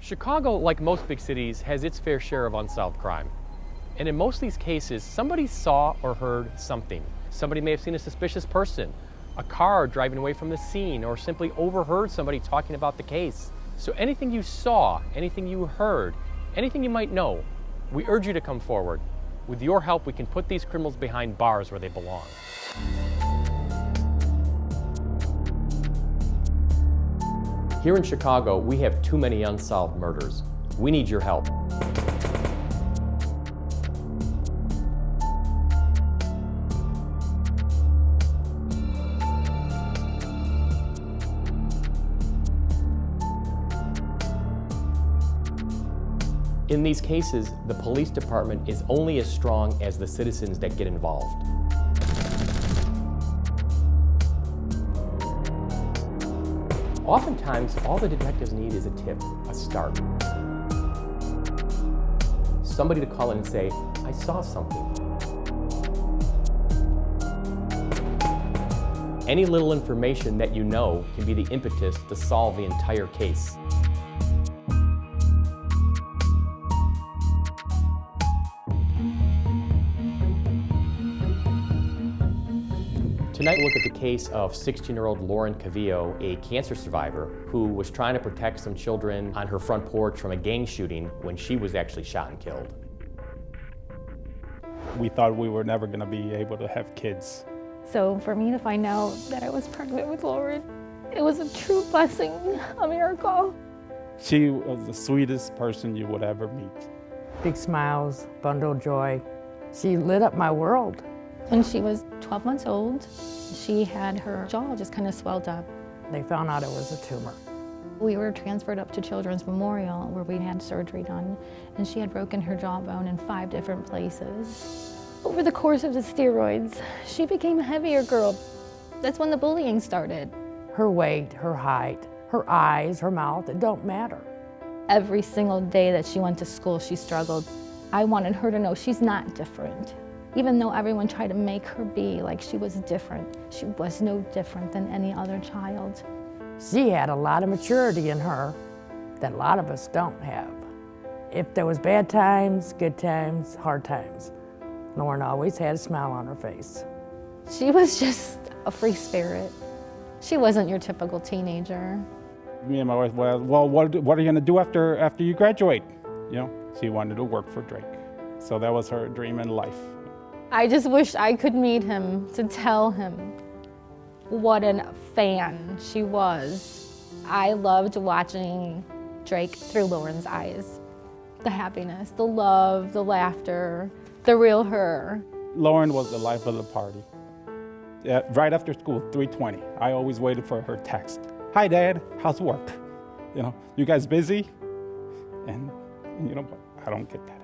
Chicago, like most big cities, has its fair share of unsolved crime. And in most of these cases, somebody saw or heard something. Somebody may have seen a suspicious person, a car driving away from the scene, or simply overheard somebody talking about the case. So anything you saw, anything you heard, anything you might know, we urge you to come forward. With your help, we can put these criminals behind bars where they belong. Here in Chicago, we have too many unsolved murders. We need your help. In these cases, the police department is only as strong as the citizens that get involved. Oftentimes, all the detectives need is a tip, a start. Somebody to call in and say, I saw something. Any little information that you know can be the impetus to solve the entire case. Tonight, we'll look at the case of 16-year-old Lauren Calvillo, a cancer survivor who was trying to protect some children on her front porch from a gang shooting when she was actually shot and killed. We thought we were never going to be able to have kids. So for me to find out that I was pregnant with Lauren, it was a true blessing, a miracle. She was the sweetest person you would ever meet. Big smiles, bundle of joy. She lit up my world. When she was 12 months old, she had her jaw just kind of swelled up. They found out it was a tumor. We were transferred up to Children's Memorial where we had surgery done, and she had broken her jawbone in 5 different places. Over the course of the steroids, she became a heavier girl. That's when the bullying started. Her weight, her height, her eyes, her mouth, it don't matter. Every single day that she went to school, she struggled. I wanted her to know she's not different. Even though everyone tried to make her be like she was different, she was no different than any other child. She had a lot of maturity in her that a lot of us don't have. If there was bad times, good times, hard times, Lauren always had a smile on her face. She was just a free spirit. She wasn't your typical teenager. Me and my wife, well, what are you going to do after you graduate? You know, she wanted to work for Drake. So that was her dream in life. I just wish I could meet him to tell him what a fan she was. I loved watching Drake through Lauren's eyes. The happiness, the love, the laughter, the real her. Lauren was the life of the party. Right after school, 3:20, I always waited for her text. Hi, Dad, how's work? You know, you guys busy? And you know what, I don't get that.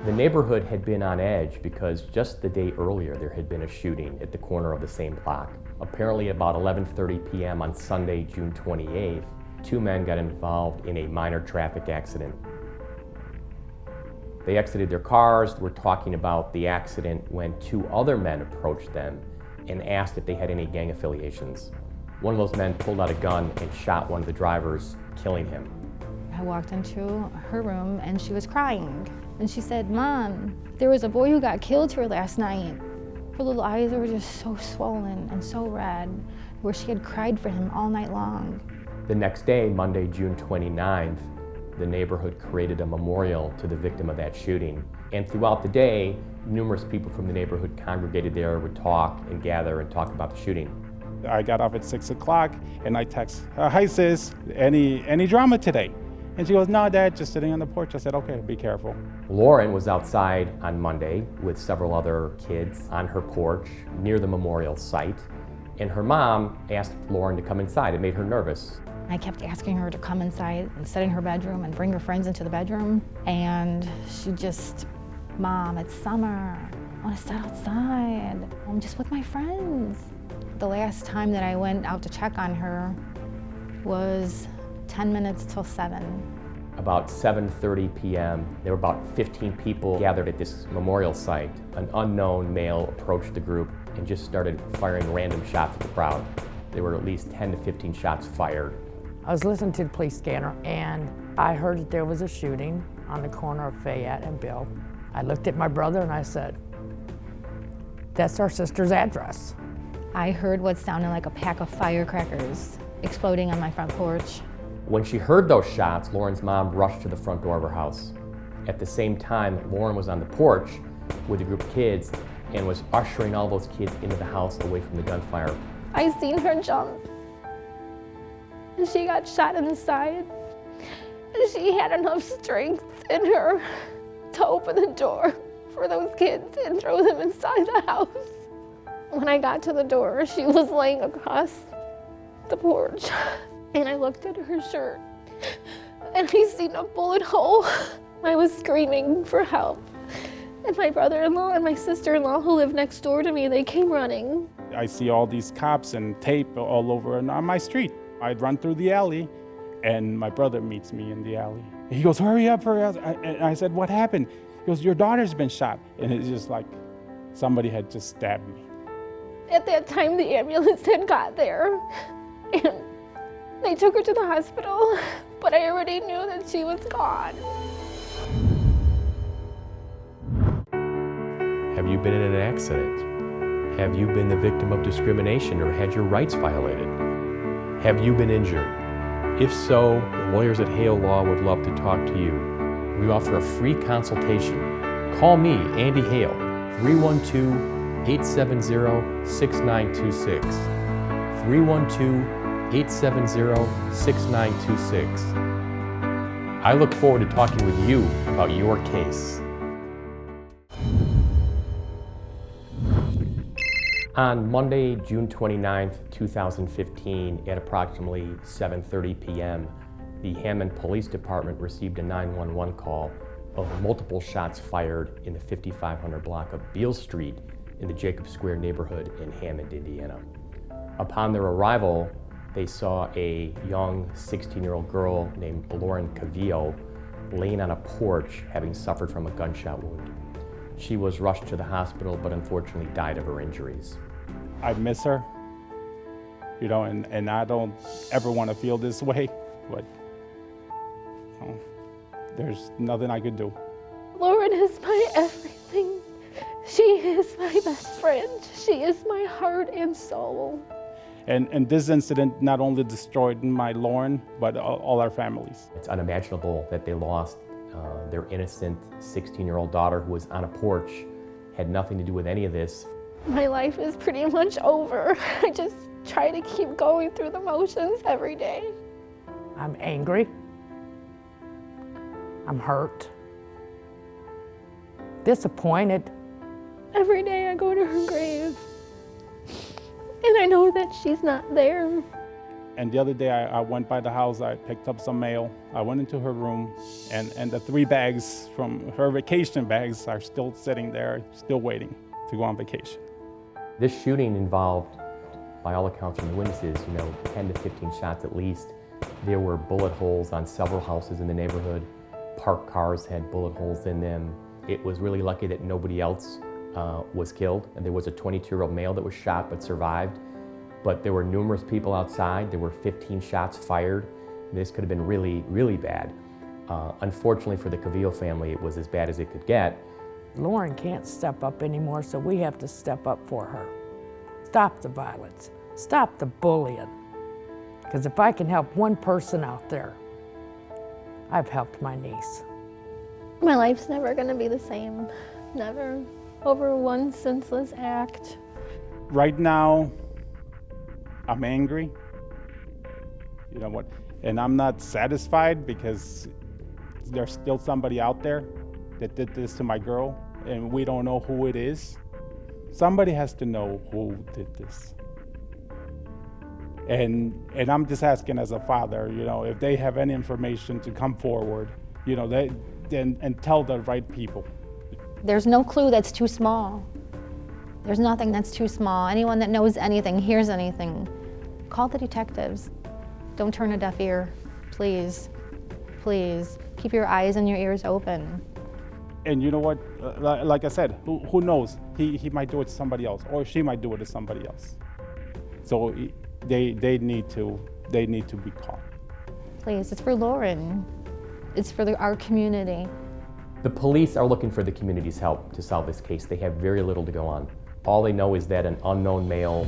The neighborhood had been on edge because just the day earlier there had been a shooting at the corner of the same block. Apparently about 11:30 p.m. on Sunday, June 28th, 2 men got involved in a minor traffic accident. They exited their cars, were talking about the accident when 2 other men approached them and asked if they had any gang affiliations. One of those men pulled out a gun and shot one of the drivers, killing him. I walked into her room and she was crying. And she said, Mom, there was a boy who got killed here last night. Her little eyes were just so swollen and so red, where she had cried for him all night long. The next day, Monday, June 29th, the neighborhood created a memorial to the victim of that shooting. And throughout the day, numerous people from the neighborhood congregated there, would talk and gather and talk about the shooting. I got off at 6 o'clock and I text, hi sis, any drama today? And she goes, no, Dad, just sitting on the porch. I said, okay, be careful. Lauren was outside on Monday with several other kids on her porch near the memorial site, and her mom asked Lauren to come inside. It made her nervous. I kept asking her to come inside and sit in her bedroom and bring her friends into the bedroom, and she just, Mom, it's summer. I want to sit outside. I'm just with my friends. The last time that I went out to check on her was 10 minutes till 7. About 7:30 p.m., there were about 15 people gathered at this memorial site. An unknown male approached the group and just started firing random shots at the crowd. There were at least 10 to 15 shots fired. I was listening to the police scanner and I heard that there was a shooting on the corner of Fayette and Bill. I looked at my brother and I said, that's our sister's address. I heard what sounded like a pack of firecrackers exploding on my front porch. When she heard those shots, Lauren's mom rushed to the front door of her house. At the same time, Lauren was on the porch with a group of kids and was ushering all those kids into the house away from the gunfire. I seen her jump. She got shot in the side. She had enough strength in her to open the door for those kids and throw them inside the house. When I got to the door, she was laying across the porch, and I looked at her shirt, and I seen a bullet hole. I was screaming for help, and my brother-in-law and my sister-in-law, who lived next door to me, they came running. I see all these cops and tape all over on my street. I'd run through the alley, and my brother meets me in the alley. He goes, hurry up, hurry up. And I said, what happened? He goes, your daughter's been shot. And it's just like somebody had just stabbed me. At that time, the ambulance had got there, and they took her to the hospital, but I already knew that she was gone. Have you been in an accident? Have you been the victim of discrimination or had your rights violated? Have you been injured? If so, the lawyers at Hale Law would love to talk to you. We offer a free consultation. Call me, Andy Hale, 312-870-6926. 312-870-6926. I look forward to talking with you about your case. On Monday, June 29th, 2015, at approximately 7:30 p.m., the Hammond Police Department received a 911 call of multiple shots fired in the 5500 block of Beale Street in the Jacob Square neighborhood in Hammond, Indiana. Upon their arrival, they saw a young 16-year-old girl named Lauren Calvillo laying on a porch having suffered from a gunshot wound. She was rushed to the hospital, but unfortunately died of her injuries. I miss her, you know, and I don't ever want to feel this way, but you know, there's nothing I could do. Lauren is my everything. She is my best friend. She is my heart and soul. And this incident not only destroyed my Lauren, but all our families. It's unimaginable that they lost their innocent 16-year-old daughter who was on a porch, had nothing to do with any of this. My life is pretty much over. I just try to keep going through the motions every day. I'm angry. I'm hurt. Disappointed. Every day I go to her grave, and I know that she's not there. And the other day I went by the house, I picked up some mail. I went into her room, and the 3 bags from her vacation bags are still sitting there, still waiting to go on vacation. This shooting involved, by all accounts from the witnesses, 10 to 15 shots at least. There were bullet holes on several houses in the neighborhood. Parked cars had bullet holes in them. It was really lucky that nobody else was killed. And there was a 22-year-old male that was shot but survived. But there were numerous people outside. There were 15 shots fired. This could have been really, really bad. Unfortunately for the Calvillo family, it was as bad as it could get. Lauren can't step up anymore, so we have to step up for her. Stop the violence. Stop the bullying. Because if I can help one person out there, I've helped my niece. My life's never gonna be the same. Never. Over one senseless act. Right now, I'm angry. You know what? And I'm not satisfied because there's still somebody out there that did this to my girl, and we don't know who it is. Somebody has to know who did this. And I'm just asking as a father, if they have any information to come forward, and tell the right people. There's no clue that's too small. There's nothing that's too small. Anyone that knows anything, hears anything, call the detectives. Don't turn a deaf ear, please. Please, keep your eyes and your ears open. And you know what, like I said, who knows? He might do it to somebody else, or she might do it to somebody else. So they need to be caught. Please, it's for Lauren. It's for our community. The police are looking for the community's help to solve this case. They have very little to go on. All they know is that an unknown male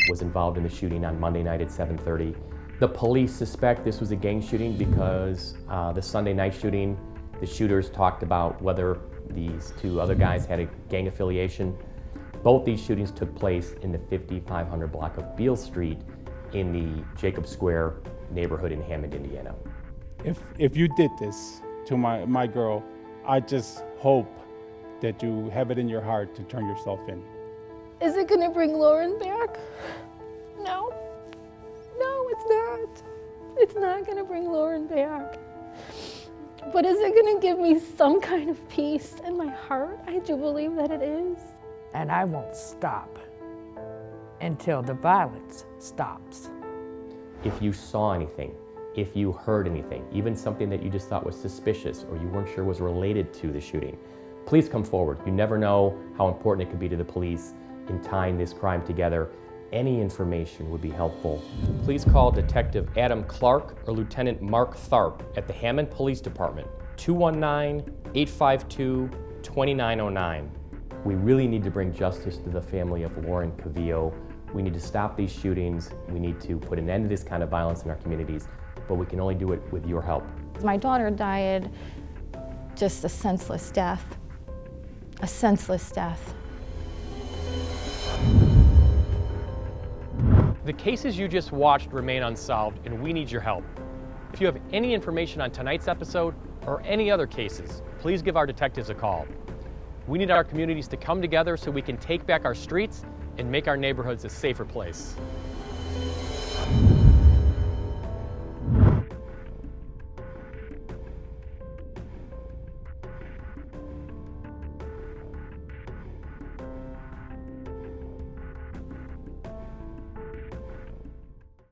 was involved in the shooting on Monday night at 7:30. The police suspect this was a gang shooting because the Sunday night shooting, the shooters talked about whether these two other guys had a gang affiliation. Both these shootings took place in the 5500 block of Beale Street in the Jacob Square neighborhood in Hammond, Indiana. If you did this to my girl, I just hope that you have it in your heart to turn yourself in. Is it gonna bring Lauren back? No. No, it's not. It's not gonna bring Lauren back. But is it gonna give me some kind of peace in my heart? I do believe that it is. And I won't stop until the violence stops. If you saw anything, if you heard anything, even something that you just thought was suspicious or you weren't sure was related to the shooting, please come forward. You never know how important it could be to the police in tying this crime together. Any information would be helpful. Please call Detective Adam Clark or Lieutenant Mark Tharp at the Hammond Police Department, 219-852-2909. We really need to bring justice to the family of Lauren Calvillo. We need to stop these shootings. We need to put an end to this kind of violence in our communities, but we can only do it with your help. My daughter died just a senseless death. A senseless death. The cases you just watched remain unsolved, and we need your help. If you have any information on tonight's episode or any other cases, please give our detectives a call. We need our communities to come together so we can take back our streets and make our neighborhoods a safer place.